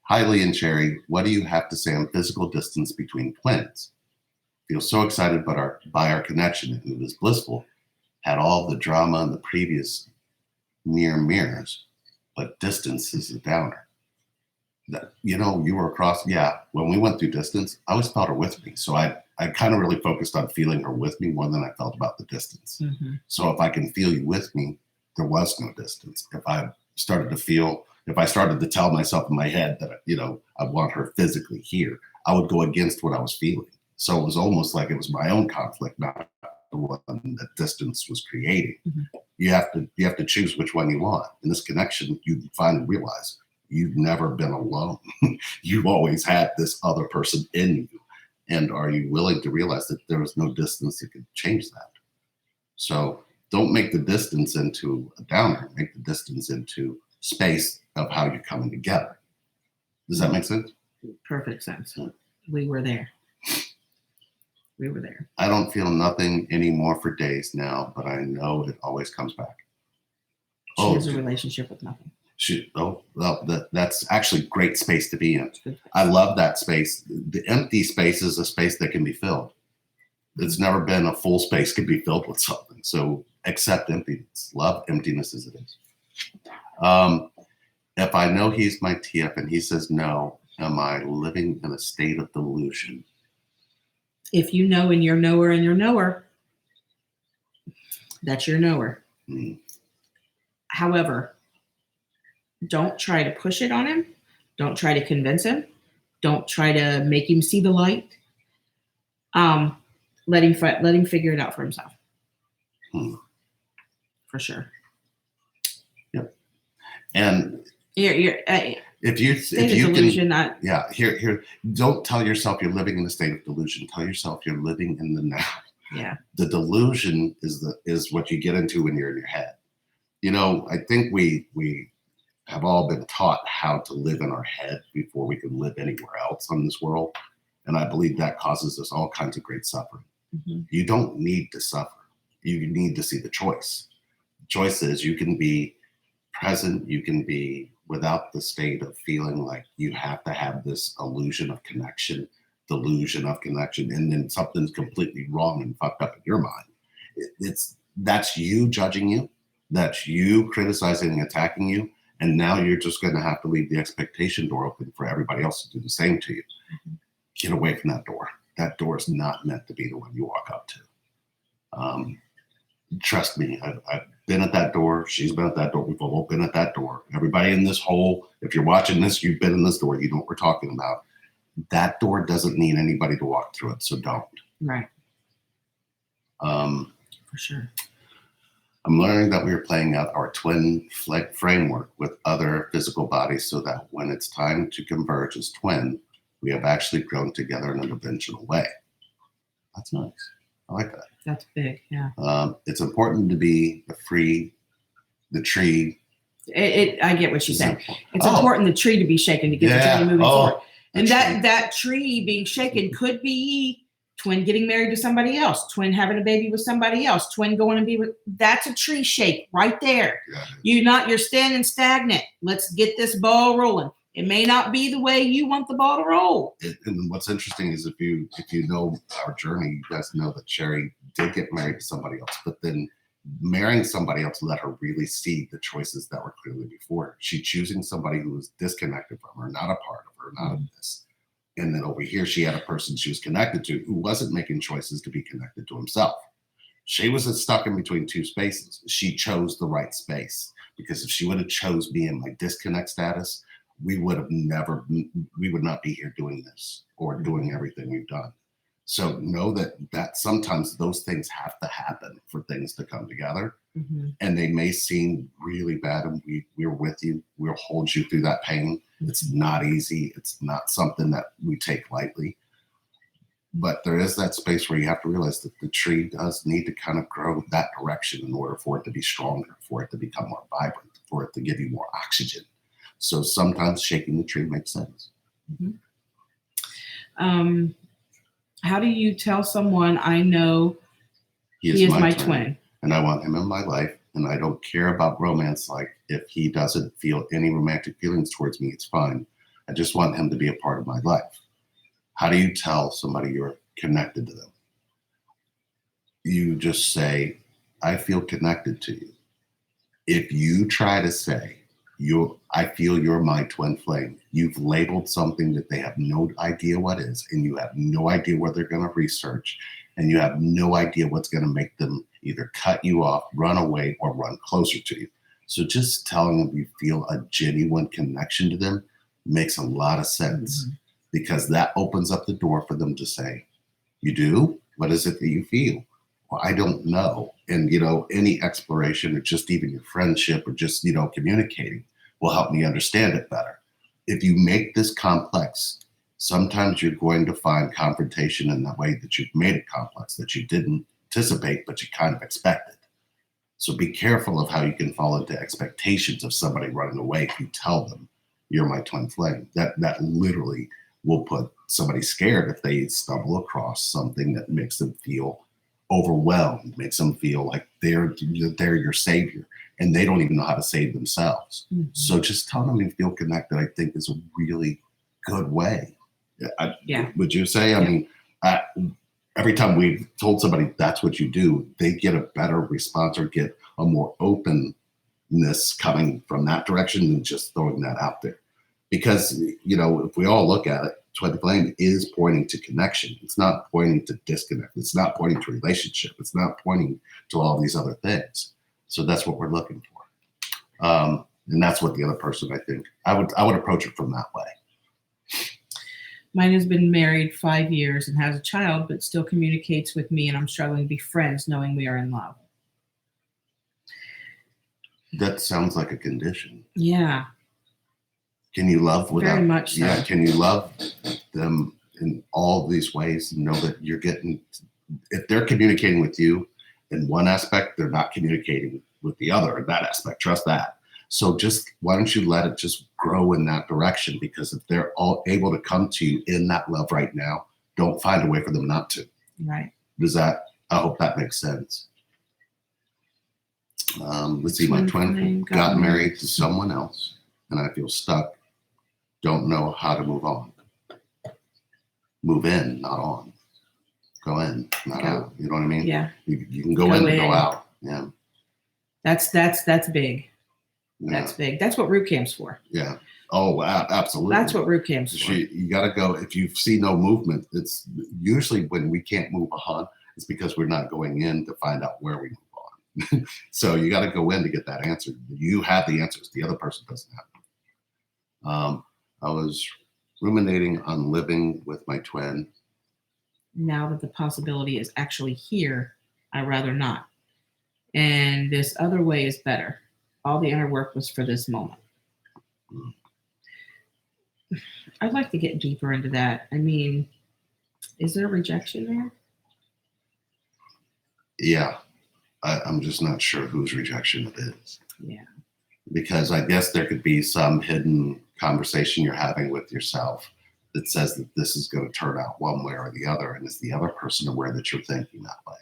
Hi, Lee and Sherry. What do you have to say on physical distance between twins? Feel so excited by our connection, and it was blissful. Had all the drama in the previous near mirrors, but distance is a downer. You were across. Yeah, when we went through distance, I always felt her with me. So I kind of really focused on feeling her with me more than I felt about the distance. Mm-hmm. So if I can feel you with me, there was no distance. If I started to tell myself in my head that, I want her physically here, I would go against what I was feeling. So it was almost like it was my own conflict, not the one that distance was creating. Mhm. You have to choose which one you want. In this connection, you finally realize you've never been alone. You've always had this other person in you. And are you willing to realize that there is no distance that could change that? So don't make the distance into a downer. Make the distance into space of how you're coming together. Does that make sense? Perfect sense. We were there. We were there. I don't feel nothing anymore for days now, but I know it always comes back. She has a relationship with nothing. That's actually great space to be in. I love that space. The empty space is a space that can be filled. It's never been a full space can be filled with something. So accept emptiness. Love emptiness as it is. If I know he's my TF and he says no, am I living in a state of delusion? If you know and you're knower and you're knower, that's your knower. Hmm. However, don't try to push it on him. Don't try to convince him. Don't try to make him see the light. Let him figure it out for himself. For sure. Yep. And if you delusion, here, don't tell yourself you're living in a state of delusion. Tell yourself you're living in the now. Yeah. The delusion is what you get into when you're in your head. You know, I think we have all been taught how to live in our head before we can live anywhere else on this world. And I believe that causes us all kinds of great suffering. Mm-hmm. You don't need to suffer. You need to see the choice. The choice is you can be present. You can be without the state of feeling like you have to have this illusion of connection, delusion of connection, and then something's completely wrong and fucked up in your mind. That's you judging you. That's you criticizing and attacking you. And now you're just going to have to leave the expectation door open for everybody else to do the same to you. Mm-hmm. Get away from that door. That door is not meant to be the one you walk up to. Trust me, I've been at that door. She's been at that door. We've all been at that door. Everybody in this hole, if you're watching this, you've been in this door. You know what we're talking about. That door doesn't need anybody to walk through it, so don't. Right. For sure. I'm learning that we are playing out our twin framework with other physical bodies so that when it's time to converge as twin, we have actually grown together in a dimensional way. That's nice. I like that. That's big, yeah. It's important to be the tree. I get what you said. It's important the tree to be shaken to get the tree moving forward. And that tree being shaken could be twin getting married to somebody else, twin having a baby with somebody else, twin going to be with, that's a tree shake right there. Yeah. You're standing stagnant. Let's get this ball rolling. It may not be the way you want the ball to roll. And what's interesting is if you know our journey, you guys know that Sherry did get married to somebody else, but then marrying somebody else let her really see the choices that were clearly before her. She choosing somebody who was disconnected from her, not a part of her, not of this. And then over here, she had a person she was connected to who wasn't making choices to be connected to himself. She was stuck in between two spaces. She chose the right space, because if she would have chose me in my disconnect status, we would not be here doing this or doing everything we've done. So know that sometimes those things have to happen for things to come together. Mm-hmm. And they may seem really bad, and we're with you. We'll hold you through that pain. Mm-hmm. It's not easy. It's not something that we take lightly. But there is that space where you have to realize that the tree does need to kind of grow that direction in order for it to be stronger, for it to become more vibrant, for it to give you more oxygen. So sometimes shaking the tree makes sense. Mm-hmm. How do you tell someone, I know he is my twin, and I want him in my life, and I don't care about romance? Like, if he doesn't feel any romantic feelings towards me, it's fine. I just want him to be a part of my life. How do you tell somebody you're connected to them? You just say, I feel connected to you. If you try to say, I feel you're my twin flame, you've labeled something that they have no idea what is, and you have no idea what they're going to research, and you have no idea what's going to make them either cut you off, run away, or run closer to you. So just telling them you feel a genuine connection to them makes a lot of sense, mm-hmm. because that opens up the door for them to say, you do? What is it that you feel? Well, I don't know. And, any exploration or just even your friendship or just, communicating will help me understand it better. If you make this complex, sometimes you're going to find confrontation in the way that you've made it complex that you didn't anticipate, but you kind of expected. So be careful of how you can fall into expectations of somebody running away if you tell them you're my twin flame. That literally will put somebody scared if they stumble across something that makes them feel overwhelmed, makes them feel like they're your savior and they don't even know how to save themselves. Mhm. So just tell them you feel connected, I think, is a really good way. Yeah. Would you say? I Yeah. mean, every time we've told somebody that's what you do, they get a better response or get a more openness coming from that direction than just throwing that out there. Because, if we all look at it, twin flame is pointing to connection. It's not pointing to disconnect. It's not pointing to relationship. It's not pointing to all these other things. So that's what we're looking for. And that's what the other person, I think, I would approach it from that way. Mine has been married 5 years and has a child, but still communicates with me, and I'm struggling to be friends knowing we are in love. That sounds like a condition. Yeah. Can you love without? Very much so. Yeah. Can you love them in all these ways and know that you're getting? If they're communicating with you in one aspect, they're not communicating with the other in that aspect. Trust that. So just why don't you let it just grow in that direction? Because if they're all able to come to you in that love right now, don't find a way for them not to. Right. I hope that makes sense. Let's see, my Twin twin flame got married to someone else and I feel stuck. Don't know how to move on. Move in, not on. Go in, not out. You know what I mean? Yeah. You can go in and go out. Yeah. That's big. Yeah. That's big. That's what root camp's for. Yeah. Oh, absolutely. That's what root camp's for. You got to go. If you see no movement, it's usually when we can't move on, it's because we're not going in to find out where we move on. So you got to go in to get that answer. You have the answers. The other person doesn't have them. I was ruminating on living with my twin. Now that the possibility is actually here, I'd rather not. And this other way is better. All the inner work was for this moment. I'd like to get deeper into that. I mean, is there rejection there? Yeah. I'm just not sure whose rejection it is. Yeah. Because I guess there could be some hidden conversation you're having with yourself that says that this is going to turn out one way or the other. And is the other person aware that you're thinking that way?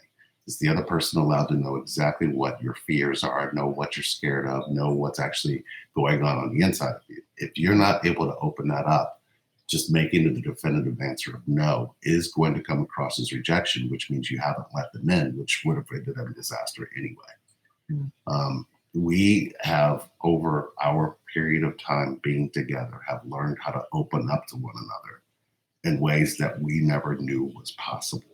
Is the other person allowed to know exactly what your fears are, know what you're scared of, know what's actually going on the inside of you? If you're not able to open that up, just making the definitive answer of no is going to come across as rejection, which means you haven't let them in, which would have ended up a disaster anyway. We have, over our period of time being together, have learned how to open up to one another in ways that we never knew was possible.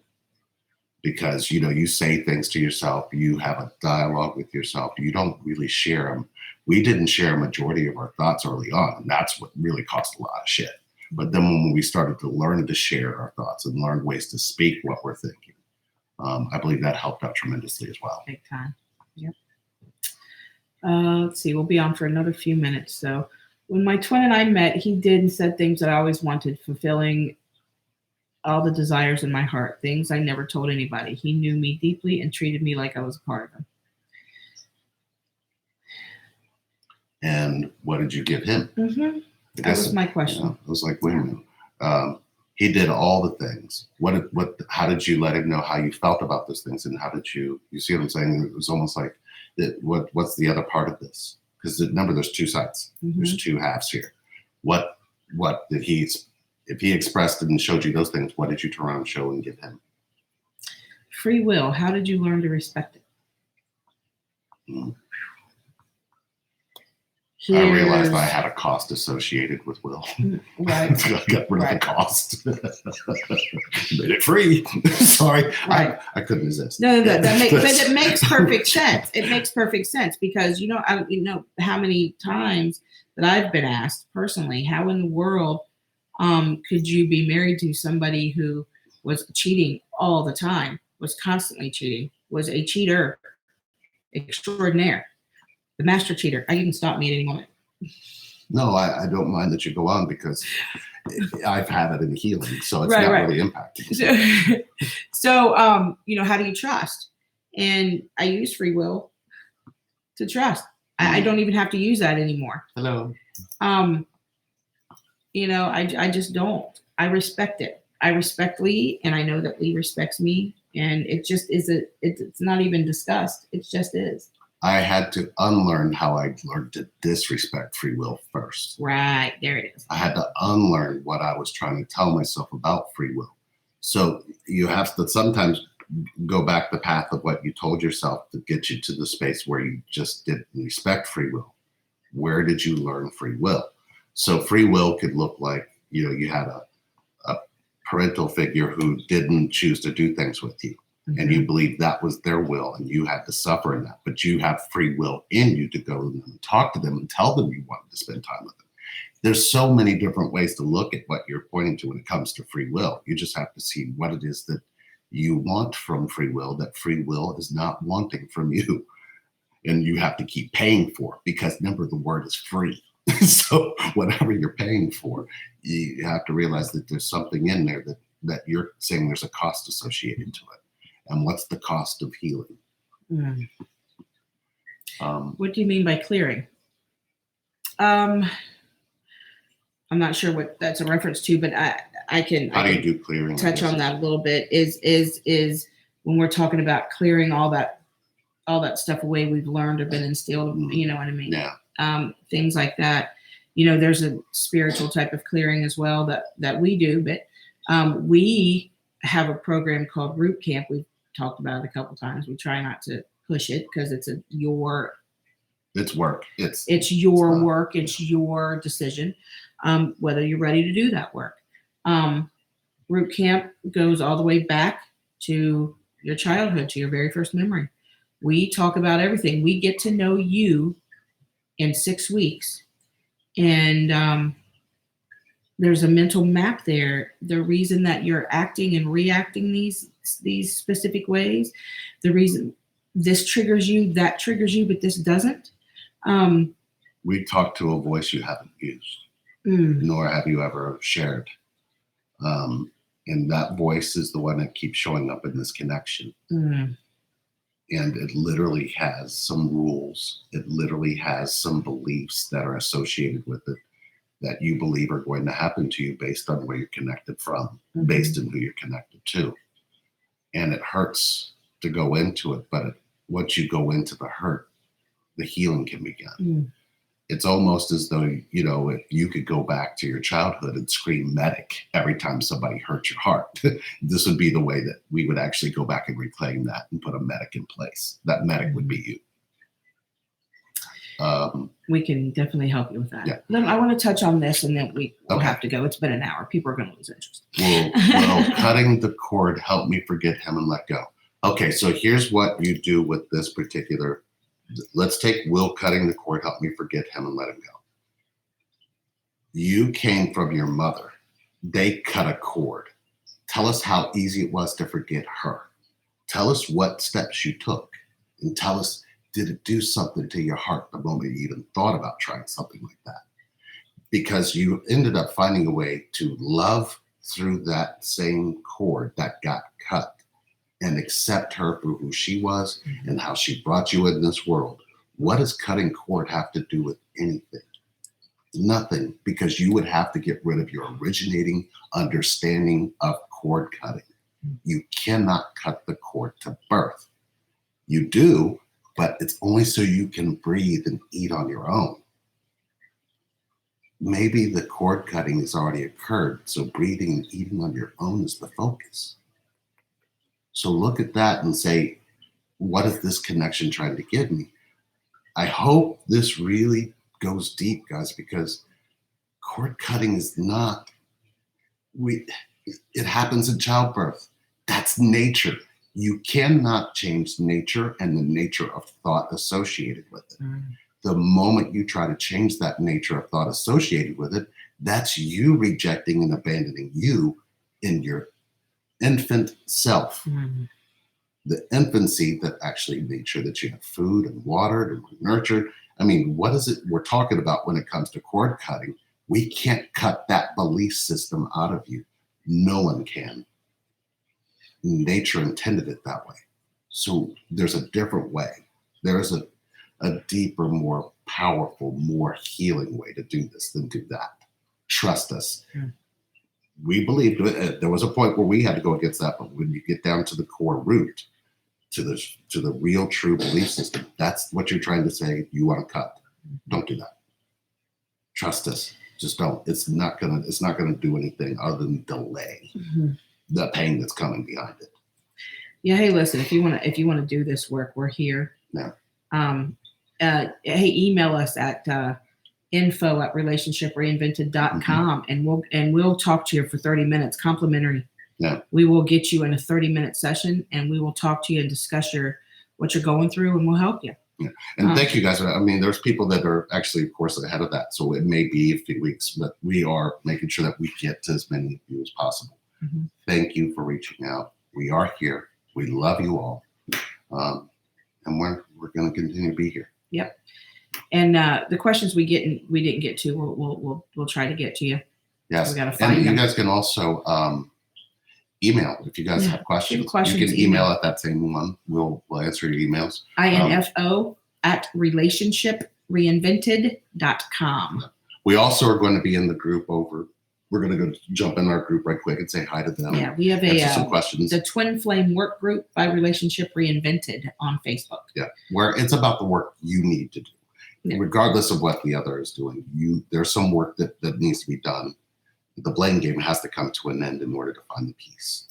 Because, you say things to yourself, you have a dialogue with yourself, you don't really share them. We didn't share a majority of our thoughts early on, and that's what really caused a lot of shit. But then when we started to learn to share our thoughts and learn ways to speak what we're thinking, I believe that helped out tremendously as well. Big time. Yep. Let's see, we'll be on for another few minutes. So when my twin and I met, he did and said things that I always wanted, fulfilling all the desires in my heart, things I never told anybody. He knew me deeply and treated me like I was a part of him. And what did you give him? Mm-hmm. That was my question. I was like, wait a minute. He did all the things. How did you let him know how you felt about those things? And how did you see what I'm saying? It was almost like, what's the other part of this? Because remember, there's two sides. Mm-hmm. There's two halves here. What did if he expressed it and showed you those things, what did you turn around and show and give him? Free will. How did you learn to respect it? Mm. I realized I had a cost associated with will. Right. So I got rid of the cost. Made it free. Sorry. Right. I couldn't resist. No, but it makes perfect sense. It makes perfect sense because, I how many times that I've been asked personally, how in the world could you be married to somebody who was cheating all the time, was constantly cheating, was a cheater extraordinaire, the master cheater. You can stop me at any moment. No, I don't mind that you go on because I've had it in healing, so it's Right, not right. really impacting. So, how do you trust? And I use free will to trust. I don't even have to use that anymore. Hello. I just don't. I respect it. I respect Lee, and I know that Lee respects me, and it just is it's not even discussed. It just is. I had to unlearn how I learned to disrespect free will first. Right, there it is. I had to unlearn what I was trying to tell myself about free will. So you have to sometimes go back the path of what you told yourself to get you to the space where you just didn't respect free will. Where did you learn free will? So free will could look like, you had a parental figure who didn't choose to do things with you. Mm-hmm. And you believed that was their will and you had to suffer in that. But you have free will in you to go to them and talk to them and tell them you wanted to spend time with them. There's so many different ways to look at what you're pointing to when it comes to free will. You just have to see what it is that you want from free will that free will is not wanting from you. And you have to keep paying for, because remember, the word is free. So whatever you're paying for, you have to realize that there's something in there that you're saying there's a cost associated to it. And what's the cost of healing? Mm. What do you mean by clearing? I'm not sure what that's a reference to, but I can. How do you do clearing? Touch on that a little bit. Is when we're talking about clearing all that stuff away we've learned or been instilled. You know what I mean? Yeah. Things like that. There's a spiritual type of clearing as well that we do, but we have a program called Root Camp. We've talked about it a couple times. We try not to push it because it's work. It's your work. It's your decision, whether you're ready to do that work. Root Camp goes all the way back to your childhood, to your very first memory. We talk about everything. We get to know you in 6 weeks. And there's a mental map there. The reason that you're acting and reacting these specific ways, the reason this triggers you, that triggers you, but this doesn't. We talk to a voice you haven't used, nor have you ever shared. And that voice is the one that keeps showing up in this connection. And it literally has some rules. It literally has some beliefs that are associated with it that you believe are going to happen to you based on where you're connected from, based on who you're connected to. And it hurts to go into it, but once you go into the hurt, the healing can begin. It's almost as though, if you could go back to your childhood and scream medic every time somebody hurt your heart, this would be the way that we would actually go back and reclaim that and put a medic in place. That medic would be you. We can definitely help you with that. Yeah. Then I want to touch on this and then we'll have to go. It's been an hour. People are going to lose interest. Well, cutting the cord helped me forget him and let go. Okay, so here's what you do with this particular. Let's take Will cutting the cord, help me forget him and let him go. You came from your mother. They cut a cord. Tell us how easy it was to forget her. Tell us what steps you took. And tell us, did it do something to your heart the moment you even thought about trying something like that? Because you ended up finding a way to love through that same cord that got cut. And accept her for who she was and how she brought you in this world. What does cutting cord have to do with anything? Nothing, because you would have to get rid of your originating understanding of cord cutting. You cannot cut the cord to birth. You do, but it's only so you can breathe and eat on your own. Maybe the cord cutting has already occurred, so breathing and eating on your own is the focus. So look at that and say, what is this connection trying to give me? I hope this really goes deep, guys, because cord cutting is not, it happens in childbirth. That's nature. You cannot change nature and the nature of thought associated with it. The moment you try to change that nature of thought associated with it, that's you rejecting and abandoning you in your infant self. the infancy that actually made sure that you have food and water and were nurtured. I mean, what is it we're talking about when it comes to cord cutting? We can't cut that belief system out of you. No one can. Nature intended it that way. So there's a different way. There's a deeper, more powerful, more healing way to do this than do that. Trust us. We believed there was a point where we had to go against that, but when you get down to the core root, to the real true belief system, that's what you're trying to say. You want to cut. Don't do that. Trust us. Just don't. It's not gonna do anything other than delay the pain that's coming behind it. Yeah. Hey, listen, if you want to do this work, we're here. Yeah. Hey, email us at info@relationshipreinvented.com and we'll talk to you for 30 minutes, complimentary. Yeah. We will get you in a 30-minute session and we will talk to you and discuss what you're going through and we'll help you. Yeah. And thank you guys. I mean, there's people that are actually, of course, ahead of that. So it may be a few weeks, but we are making sure that we get to as many of you as possible. Thank you for reaching out. We are here. We love you all. And we're going to continue to be here. Yep. And the questions we didn't get to, we'll try to get to you. Yes. We got to find and them. you guys can also email if you guys have questions. You can email at that same one. We'll answer your emails. info@relationshipreinvented.com. We also are going to be in the group over. We're going to go jump in our group right quick and say hi to them. Yeah, we have some questions. The Twin Flame Work Group by Relationship Reinvented on Facebook. Yeah, where it's about the work you need to do. Yeah. Regardless of what the other is doing, there's some work that needs to be done. The blame game has to come to an end in order to find the peace.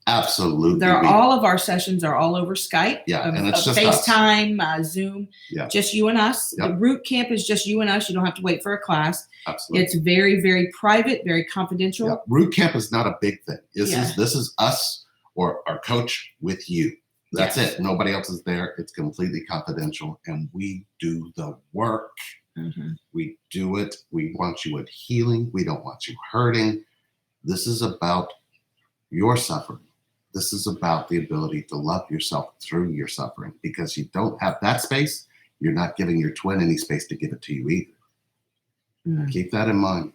Absolutely. All of our sessions are all over Skype. Yeah, and it's just FaceTime, Zoom. Yeah. Just you and us. Yep. The root camp is just you and us. You don't have to wait for a class. Absolutely. It's very, very private, very confidential. Yeah. Root camp is not a big thing. This is us or our coach with you. That's it. Nobody else is there. It's completely confidential, and we do the work. We do it. We want you at healing. We don't want you hurting. This is about your suffering. This is about the ability to love yourself through your suffering, because you don't have that space. You're not giving your twin any space to give it to you either. Keep that in mind.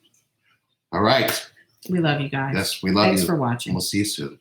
All right. We love you guys. Yes, we love you. Thanks for watching. We'll see you soon.